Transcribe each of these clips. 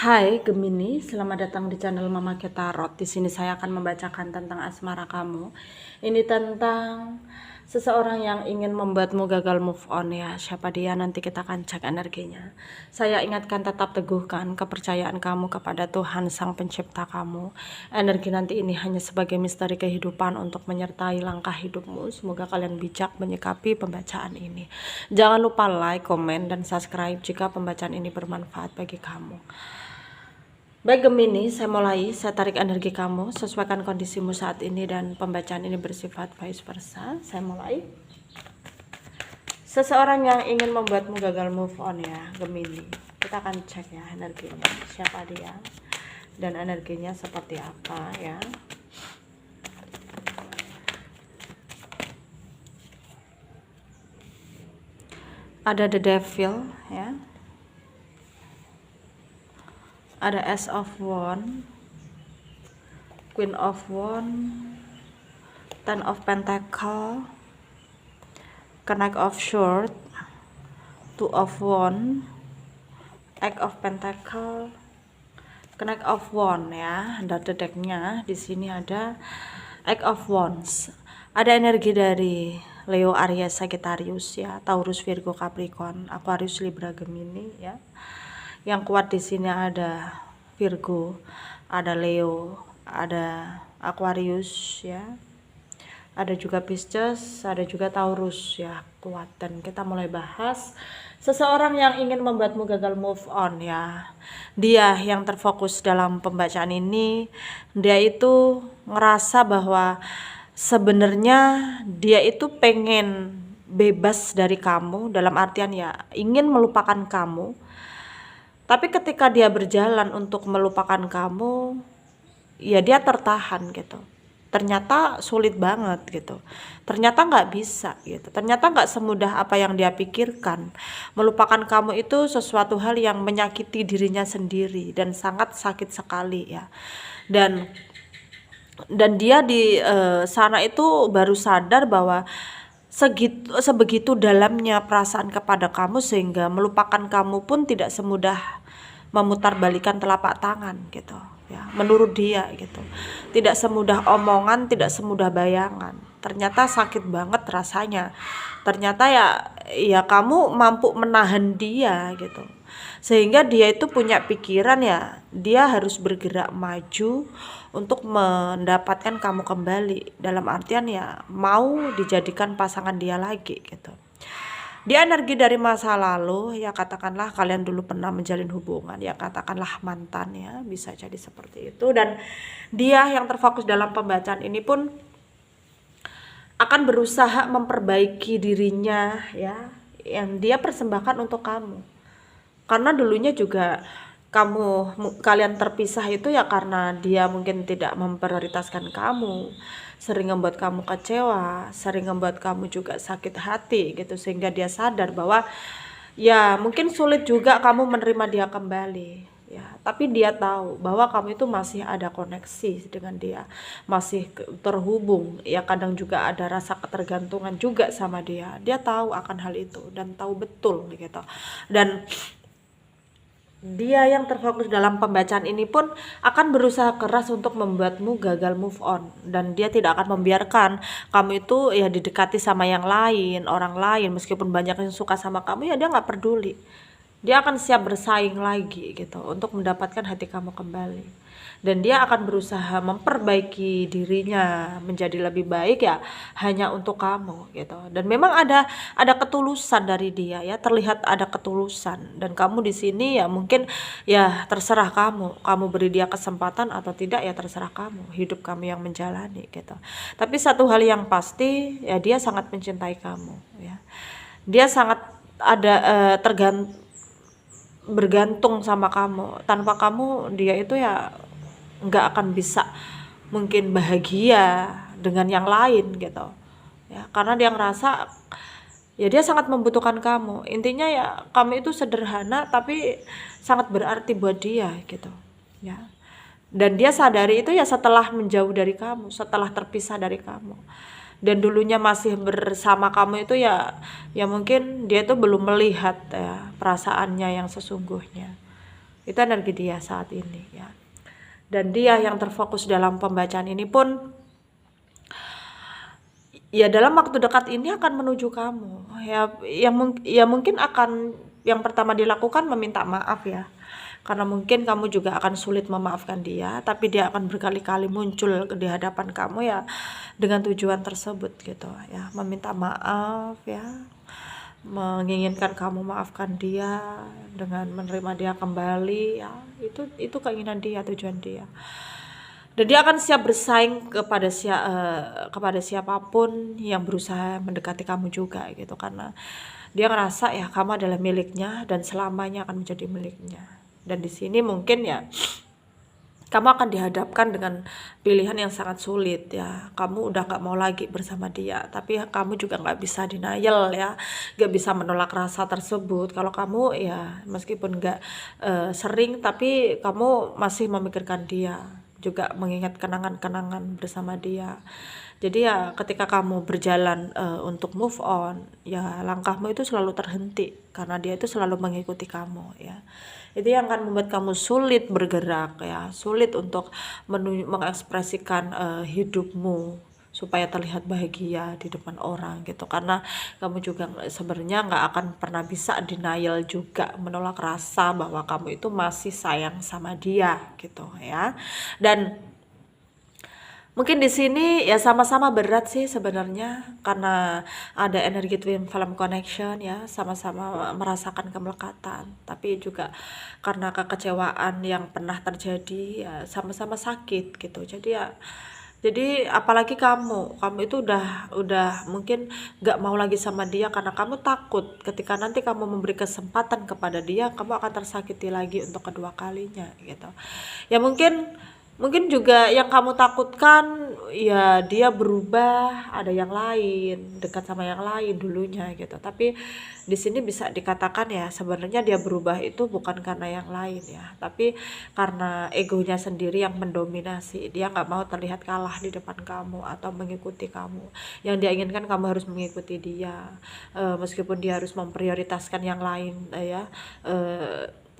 Hai Gemini, selamat datang di channel Mama Tarot. Di sini saya akan membacakan tentang asmara kamu. Ini tentang seseorang yang ingin membuatmu gagal move on ya. Siapa dia, nanti kita akan cek energinya. Saya ingatkan, tetap teguhkan kepercayaan kamu kepada Tuhan Sang Pencipta kamu. Energi nanti ini hanya sebagai misteri kehidupan untuk menyertai langkah hidupmu. Semoga kalian bijak menyikapi pembacaan ini. Jangan lupa like, komen, dan subscribe jika pembacaan ini bermanfaat bagi kamu. Baik Gemini, saya mulai. Saya tarik energi kamu, sesuaikan kondisimu saat ini, dan pembacaan ini bersifat vice versa. Saya mulai. Seseorang yang ingin membuatmu gagal move on ya Gemini. Kita akan cek ya energinya, siapa dia dan energinya seperti apa ya. Ada the devil ya, ada Ace of Wands, Queen of Wands, Ten of Pentacles, Knight of Swords, Two of Wands, Eight of Pentacles, Knight of Wands ya. Ada decknya di sini, ada Eight of Wands. Ada energi dari Leo, Aries, Sagittarius ya, Taurus, Virgo, Capricorn, Aquarius, Libra, Gemini ya. Yang kuat di sini ada Virgo, ada Leo, ada Aquarius ya. Ada juga Pisces, ada juga Taurus ya, kuat. Dan kita mulai bahas seseorang yang ingin membuatmu gagal move on ya. Dia yang terfokus dalam pembacaan ini, dia itu ngerasa bahwa sebenarnya dia itu pengen bebas dari kamu, dalam artian ya ingin melupakan kamu. Tapi ketika dia berjalan untuk melupakan kamu, ya dia tertahan gitu. Ternyata sulit banget gitu. Ternyata nggak bisa gitu. Ternyata nggak semudah apa yang dia pikirkan. Melupakan kamu itu sesuatu hal yang menyakiti dirinya sendiri dan sangat sakit sekali ya. Dan dia di sana itu baru sadar bahwa sebegitu dalamnya perasaan kepada kamu, sehingga melupakan kamu pun tidak semudah memutarbalikan telapak tangan gitu ya, menurut dia gitu. Tidak semudah omongan, tidak semudah bayangan. Ternyata sakit banget rasanya. Ternyata ya kamu mampu menahan dia gitu, sehingga dia itu punya pikiran ya dia harus bergerak maju untuk mendapatkan kamu kembali, dalam artian ya mau dijadikan pasangan dia lagi gitu. Dia energi dari masa lalu ya, katakanlah kalian dulu pernah menjalin hubungan ya, katakanlah mantan ya, bisa jadi seperti itu. Dan dia yang terfokus dalam pembacaan ini pun akan berusaha memperbaiki dirinya ya, yang dia persembahkan untuk kamu. Karena dulunya juga kalian terpisah itu ya karena dia mungkin tidak memprioritaskan kamu, sering membuat kamu kecewa, sering membuat kamu juga sakit hati gitu, sehingga dia sadar bahwa ya mungkin sulit juga kamu menerima dia kembali ya, tapi dia tahu bahwa kamu itu masih ada koneksi dengan dia, masih terhubung ya, kadang juga ada rasa ketergantungan juga sama dia. Dia tahu akan hal itu dan tahu betul gitu. Dan dia yang terfokus dalam pembacaan ini pun akan berusaha keras untuk membuatmu gagal move on, dan dia tidak akan membiarkan kamu itu ya didekati sama yang lain, orang lain. Meskipun banyak yang suka sama kamu ya dia nggak peduli. Dia akan siap bersaing lagi gitu untuk mendapatkan hati kamu kembali. Dan dia akan berusaha memperbaiki dirinya menjadi lebih baik ya, hanya untuk kamu gitu. Dan memang ada ketulusan dari dia ya, terlihat ada ketulusan. Dan kamu di sini ya mungkin ya terserah kamu beri dia kesempatan atau tidak ya terserah kamu, hidup kamu yang menjalani gitu. Tapi satu hal yang pasti ya, dia sangat mencintai kamu ya. Dia sangat bergantung sama kamu. Tanpa kamu dia itu ya nggak akan bisa mungkin bahagia dengan yang lain gitu ya, karena dia ngerasa ya dia sangat membutuhkan kamu. Intinya ya kamu itu sederhana tapi sangat berarti buat dia gitu ya. Dan dia sadari itu ya setelah menjauh dari kamu, setelah terpisah dari kamu. Dan dulunya masih bersama kamu itu ya mungkin dia tuh belum melihat ya perasaannya yang sesungguhnya. Itu energi dia saat ini ya. Dan dia yang terfokus dalam pembacaan ini pun ya dalam waktu dekat ini akan menuju kamu ya, ya mungkin akan yang pertama dilakukan meminta maaf ya, karena mungkin kamu juga akan sulit memaafkan dia, tapi dia akan berkali-kali muncul di hadapan kamu ya dengan tujuan tersebut gitu ya, meminta maaf ya, menginginkan kamu maafkan dia dengan menerima dia kembali ya, itu keinginan dia, tujuan dia. Dan dia akan siap bersaing kepada siapapun yang berusaha mendekati kamu juga gitu, karena dia ngerasa ya kamu adalah miliknya dan selamanya akan menjadi miliknya. Dan di sini mungkin ya kamu akan dihadapkan dengan pilihan yang sangat sulit ya. Kamu udah gak mau lagi bersama dia, tapi kamu juga gak bisa denial ya, gak bisa menolak rasa tersebut. Kalau kamu ya meskipun gak sering, tapi kamu masih memikirkan dia, juga mengingat kenangan-kenangan bersama dia. Jadi ya ketika kamu berjalan untuk move on, ya langkahmu itu selalu terhenti karena dia itu selalu mengikuti kamu ya. Itu yang akan membuat kamu sulit bergerak ya, sulit untuk mengekspresikan hidupmu supaya terlihat bahagia di depan orang gitu, karena kamu juga sebenarnya nggak akan pernah bisa denial juga, menolak rasa bahwa kamu itu masih sayang sama dia gitu ya. Dan mungkin di sini ya sama-sama berat sih sebenarnya, karena ada energi twin flame connection ya, sama-sama merasakan kemelekatan, tapi juga karena kekecewaan yang pernah terjadi ya sama-sama sakit gitu. Jadi apalagi kamu itu udah mungkin gak mau lagi sama dia karena kamu takut ketika nanti kamu memberi kesempatan kepada dia, kamu akan tersakiti lagi untuk kedua kalinya gitu. Ya mungkin juga yang kamu takutkan ya dia berubah, ada yang lain, dekat sama yang lain dulunya gitu. Tapi di sini bisa dikatakan ya sebenarnya dia berubah itu bukan karena yang lain ya, tapi karena egonya sendiri yang mendominasi. Dia nggak mau terlihat kalah di depan kamu atau mengikuti kamu. Yang dia inginkan kamu harus mengikuti dia, meskipun dia harus memprioritaskan yang lain ya.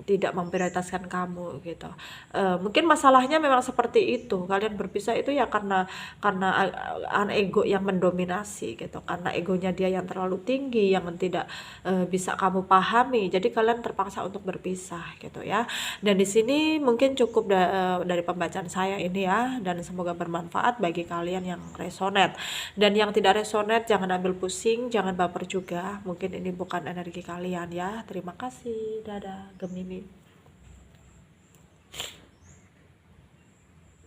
Tidak memprioritaskan kamu gitu. Mungkin masalahnya memang seperti itu, kalian berpisah itu ya karena ego yang mendominasi gitu, karena egonya dia yang terlalu tinggi yang tidak bisa kamu pahami, jadi kalian terpaksa untuk berpisah gitu ya. Dan di sini mungkin cukup dari pembacaan saya ini ya, dan semoga bermanfaat bagi kalian yang resonate. Dan yang tidak resonate jangan ambil pusing, jangan baper juga, mungkin ini bukan energi kalian ya. Terima kasih, dadah Gemini.